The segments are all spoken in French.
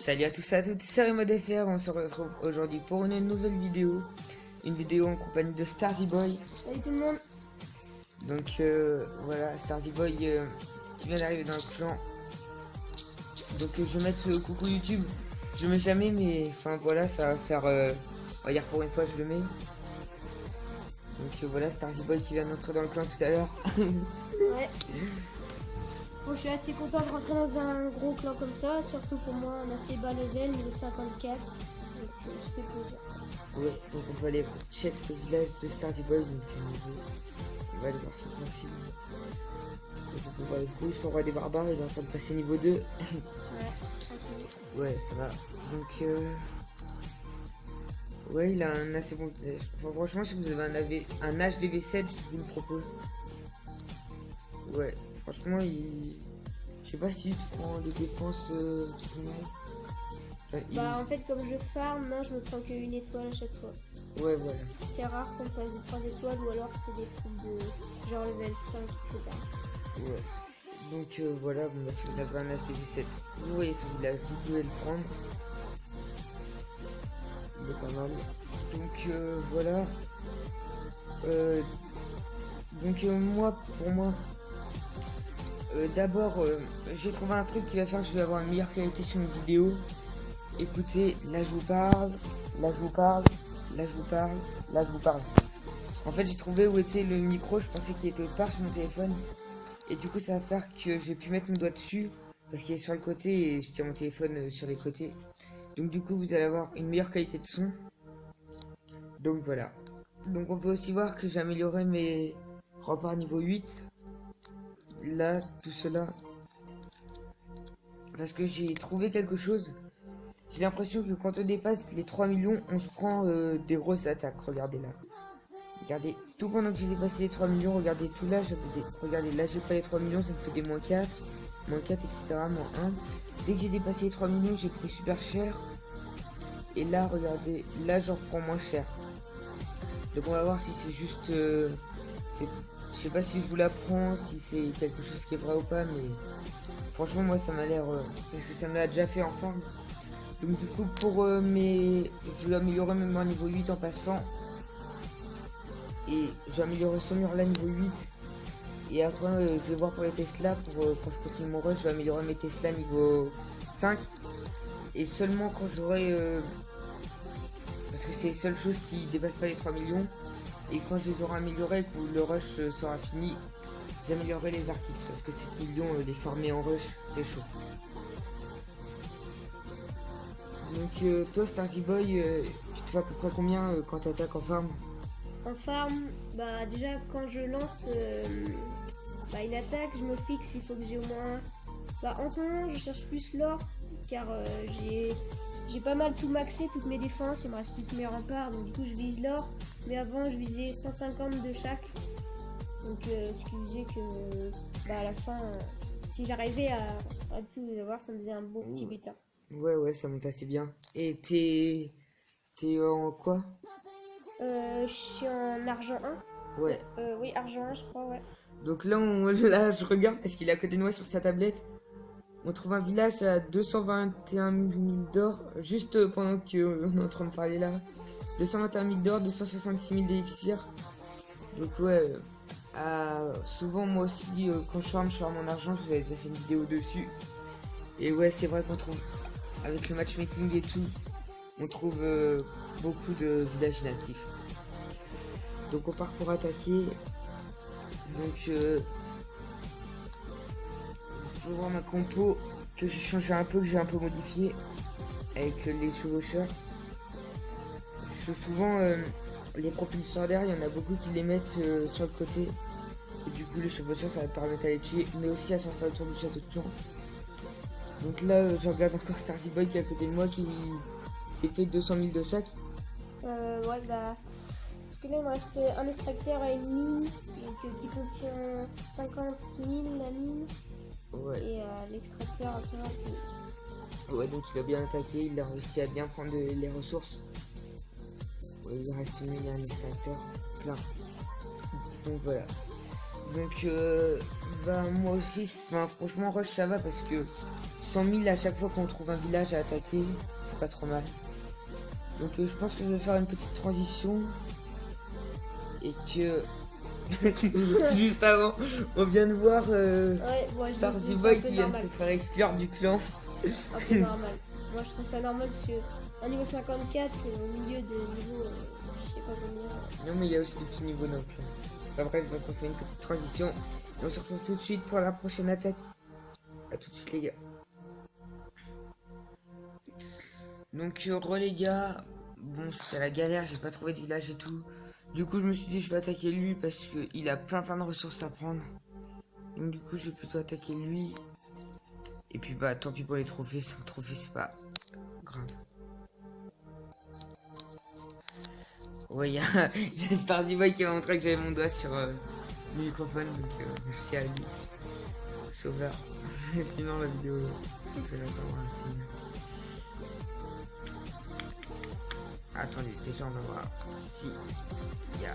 Salut à tous et à toutes, c'est RemodeFR, on se retrouve aujourd'hui pour une nouvelle vidéo. Une vidéo en compagnie de Starzy Boy. Salut tout le monde. Donc voilà, Starzy Boy qui vient d'arriver dans le clan. Donc je vais mettre coucou YouTube. Je le mets jamais mais enfin voilà, ça va faire, on va dire pour une fois je le mets. Donc voilà, Starzy Boy qui vient d'entrer dans le clan tout à l'heure. Ouais. Bon, je suis assez content de rentrer dans un gros clan comme ça, surtout pour moi, un assez bas level, niveau 54. Donc ça fait plaisir. Ouais, donc on peut aller check le village de Starzy Boy. Donc on va aller voir son profil. Donc on voit le coup, son roi des barbares, il est en train de passer niveau 2. Ouais, tranquille. Ouais, ça va. Donc ouais, il a un assez bon village. Enfin, franchement, si vous avez un HDV7, je vous le propose. Ouais, franchement, je sais pas si tu prends des défenses Bah en fait comme je farm, non je me prends qu'une étoile à chaque fois. Ouais, voilà. C'est rare qu'on fasse des 3 étoiles ou alors c'est des trucs de genre level 5, etc. Ouais. Donc voilà, bon, bah, si vous avez un HDV7, vous voyez son village, vous pouvez le prendre. Il est pas mal. Donc voilà. Donc moi, pour moi, d'abord, j'ai trouvé un truc qui va faire que je vais avoir une meilleure qualité sur mes vidéos. Écoutez, là je vous parle, là je vous parle, là je vous parle, là je vous parle. En fait, j'ai trouvé où était le micro, je pensais qu'il était autre part sur mon téléphone. Et du coup, ça va faire que j'ai pu mettre mon doigt dessus, parce qu'il est sur le côté et je tiens mon téléphone sur les côtés. Donc du coup, vous allez avoir une meilleure qualité de son. Donc voilà. Donc on peut aussi voir que j'ai amélioré mes remparts niveau 8. Là, tout cela. Parce que j'ai trouvé quelque chose. J'ai l'impression que quand on dépasse les 3 millions, on se prend des grosses attaques. Regardez là. Regardez, tout pendant que j'ai dépassé les 3 millions, regardez tout là. Regardez, là j'ai pas les 3 millions, ça me fait des moins 4, etc. Moins 1. Dès que j'ai dépassé les 3 millions, j'ai pris super cher. Et là, regardez, là j'en reprends moins cher. Donc on va voir si c'est juste... je sais pas si je vous l'apprends, si c'est quelque chose qui est vrai ou pas, mais... Franchement, moi ça m'a l'air... parce que ça me l'a déjà fait en farm. Donc du coup, pour je vais améliorer même mon niveau 8 en passant. Et j'ai amélioré ce mur là niveau 8. Et après, je vais voir pour les Tesla, quand je continue mon rush, je vais améliorer mes Tesla niveau 5. Et seulement quand j'aurai... parce que c'est les seules choses qui dépassent pas les 3 millions. Et quand je les aurai améliorées et que le rush sera fini, j'améliorerai les Arctics. Parce que 7 millions, les farmer en rush, c'est chaud. Donc toi, Starzy Boy, tu te fais à peu près combien quand t'attaques en farm? En farm, bah déjà quand je lance une attaque, je me fixe, il faut que j'ai au moins... Bah en ce moment, je cherche plus l'or, car j'ai pas mal tout maxé, toutes mes défenses, il me reste plus que mes remparts, donc du coup je vise l'or. Mais avant, je visais 150 de chaque. Donc ce qui faisait que à la fin, si j'arrivais à tout avoir, ça me faisait un beau petit butin. Ouais, ça monte assez bien. Et t'es en quoi? Je suis en argent 1. Ouais. Oui, argent 1, je crois, ouais. Donc là, là, je regarde parce qu'il est à côté de moi sur sa tablette. On trouve un village à 221 000 d'or, juste pendant qu'on est en train de parler là. 221 000 d'or, 266 000 d'élixir. Donc ouais, souvent moi aussi, quand je farm mon argent, je vous avais déjà fait une vidéo dessus. Et ouais, c'est vrai qu'on trouve, avec le matchmaking et tout, on trouve beaucoup de villages inactifs. Donc on part pour attaquer. Donc vous pouvez voir ma compo que j'ai changé un peu, que j'ai un peu modifié avec les chevaucheurs. Parce que souvent les propulseurs d'air, il y en a beaucoup qui les mettent sur le côté. Et du coup les chevaucheurs ça va permettre à les tuer, mais aussi à sortir autour du château de plomb. Donc là je regarde encore Starzy Boy qui est à côté de moi qui s'est fait 200 000 de chaque. Ouais, bah... Parce que là, il me reste un extracteur et une mine, donc, qui contient 50 000 la mine. Ouais. Et l'extracteur à 60 000. Ouais, donc il a bien attaqué, il a réussi à bien prendre les ressources. Ouais, il reste une mine et un extracteur plein. Donc voilà. Donc bah moi aussi, franchement rush ça va parce que 100 000 à chaque fois qu'on trouve un village à attaquer. C'est pas trop mal. Donc je pense que je vais faire une petite transition. Et que... Juste avant, on vient de voir Starzy Boy qui vient de se faire exclure du clan. Un peu normal. Moi je trouve ça normal parce que un niveau 54 au milieu des niveaux, je sais pas combien. Non mais il y a aussi des petits niveaux non plus. Enfin bref, donc on fait une petite transition. Et on se retrouve tout de suite pour la prochaine attaque. A tout de suite les gars. Donc les gars, bon c'était la galère, j'ai pas trouvé de village et tout. Du coup je me suis dit je vais attaquer lui parce qu'il a plein de ressources à prendre. Donc du coup je vais plutôt attaquer lui. Et puis bah tant pis pour les trophées, sans trophée c'est pas grave. Ouais, il y a Starzy Boy qui m'a montré que j'avais mon doigt sur le microphone, donc merci à lui. Sauveur. Sinon la vidéo, je vais la voir aussi. Attendez, déjà on va voir si il y a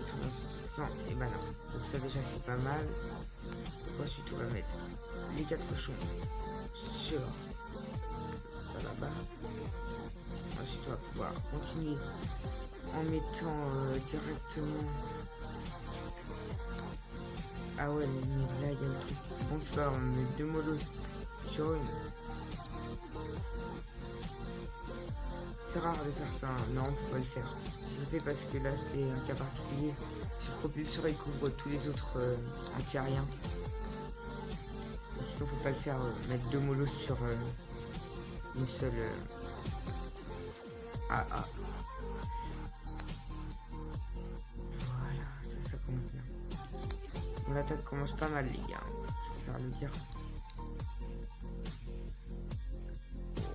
son non, et bah non. Donc ça déjà c'est pas mal. Ensuite on va mettre les 4 cochons sur ça là-bas. Ensuite on va pouvoir continuer en mettant directement. Ah ouais mais là il y a le truc. Bon c'est pas grave, on met 2 molos sur une. C'est rare de faire ça, hein. Non faut pas le faire. Je le fais parce que là c'est un cas particulier. Ce propulseur il couvre tous les autres anti-aériens. Sinon faut pas le faire, mettre 2 molos sur une seule AA. Voilà, ça commence bien. Bon, l'attaque commence pas mal les gars, je préfère le dire.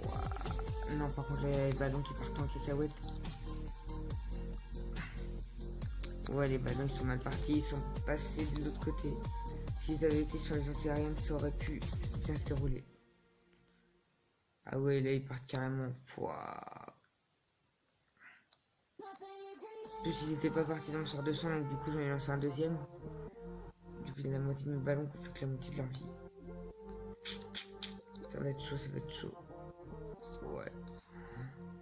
Wow. Non par contre les ballons qui partent en cacahuète. Ouais les ballons ils sont mal partis, ils sont passés de l'autre côté. S'ils avaient été sur les anti-aériennes, ça aurait pu bien se dérouler. Ah ouais, là ils partent carrément. Pouah. En plus ils n'étaient pas partis dans le sort de sang, donc du coup j'en ai lancé un deuxième. Du coup il y a la moitié de mes ballons qui ont plus que la moitié de leur vie. Ça va être chaud, ça va être chaud. Ouais.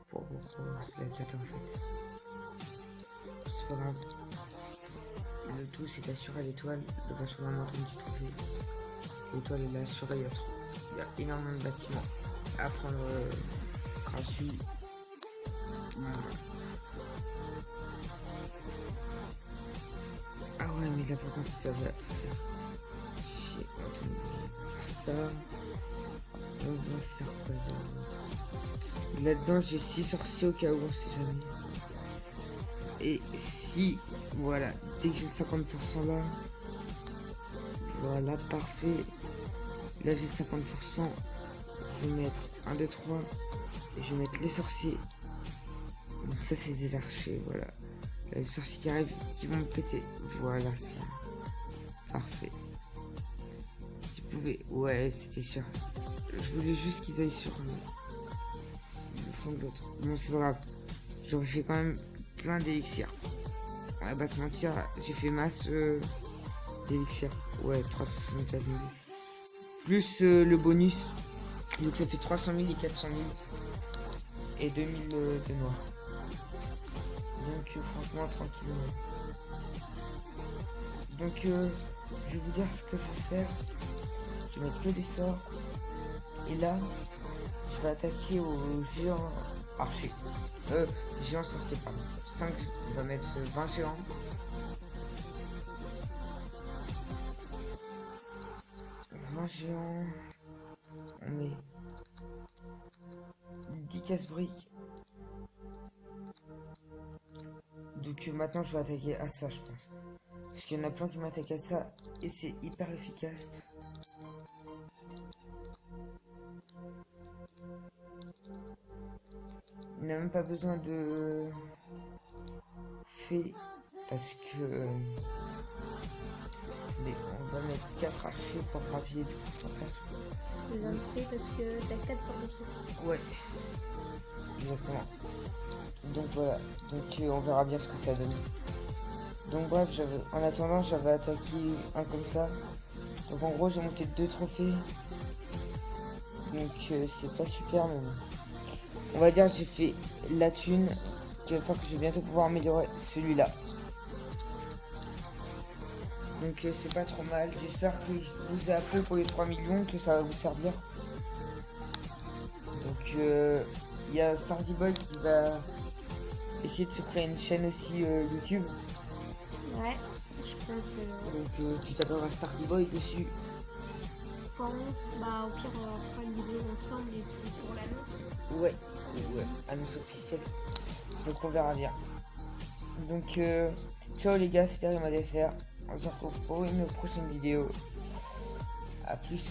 C'est la cata en fait. C'est pas grave. Le tout c'est d'assurer l'étoile, le bâtiment menton du trophée. L'étoile est là assurée, il y a énormément de bâtiments à prendre gratuit. Ah ouais mais là par contre ça va faire chier. Attends, on va faire ça. On va faire quoi d'autre? Là-dedans j'ai 6 sorciers au cas où on sait jamais. Et si, voilà, dès que j'ai le 50% là, voilà, parfait. Là j'ai 50%, je vais mettre 1, 2, 3, et je vais mettre les sorciers. Bon, ça c'est des archers, voilà. Là, les sorciers qui arrivent, qui vont me péter. Voilà, ça. Parfait. Si vous pouvez, ouais, c'était sûr. Je voulais juste qu'ils aillent sur le fond de l'autre. Bon, c'est pas grave. J'aurais fait quand même plein d'élixirs. On va pas se mentir, j'ai fait masse d'élixirs. Ouais, 364 000. Plus le bonus. Donc ça fait 300 000 et 400 000. Et 2000 de noir. Donc franchement tranquillement. Donc je vais vous dire ce que je vais faire. Je vais mettre que des sorts. Et là, je vais attaquer aux géants archers. Géants sorciers, pardon. 5, on va mettre 20 géants. On met 10 casse-briques. Donc maintenant je vais attaquer à ça je pense. Parce qu'il y en a plein qui m'attaquent à ça et c'est hyper efficace. Il n'a même pas besoin de fée parce que on va mettre 4 archers pour grappiller du pourcentage. Besoin de fée parce que t'as 4 sortes de fée. Ouais, exactement. Donc voilà, donc on verra bien ce que ça donne. Donc bref, en attendant j'avais attaqué un comme ça. Donc en gros j'ai monté 2 trophées. Donc c'est pas super, mais bon. On va dire j'ai fait la thune, qui va faire que je vais bientôt pouvoir améliorer celui-là. Donc c'est pas trop mal. J'espère que je vous ai appris pour les 3 millions, que ça va vous servir. Donc il y a Starzy Boy qui va essayer de se créer une chaîne aussi YouTube. Ouais, je pense. Donc tu t'appelleras Starzy Boy dessus. Je pense, bah au pire on fera une vidéo ensemble et puis pour l'annonce. Ouais, annonce officielle. Donc on verra bien. Donc ciao les gars, c'était Rima DFR. On se retrouve pour une prochaine vidéo. A plus.